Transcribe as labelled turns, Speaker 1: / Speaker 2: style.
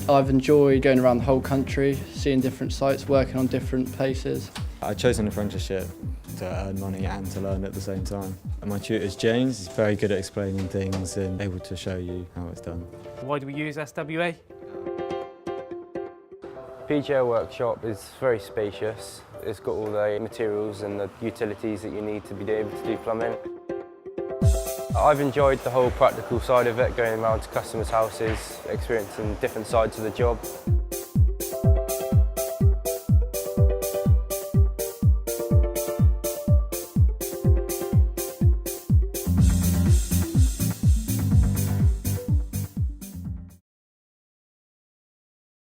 Speaker 1: I've enjoyed going around the whole country, seeing different sites, working on different places.
Speaker 2: I've chosen an apprenticeship to earn money and to learn at the same time. And my tutor's James. He's very good at explaining things and able to show you how it's done.
Speaker 3: Why do we use SWA?
Speaker 4: PGL workshop is very spacious. It's got all the materials and the utilities that you need to be able to do plumbing. I've enjoyed the whole practical side of it, going around to customers' houses, experiencing different sides of the job.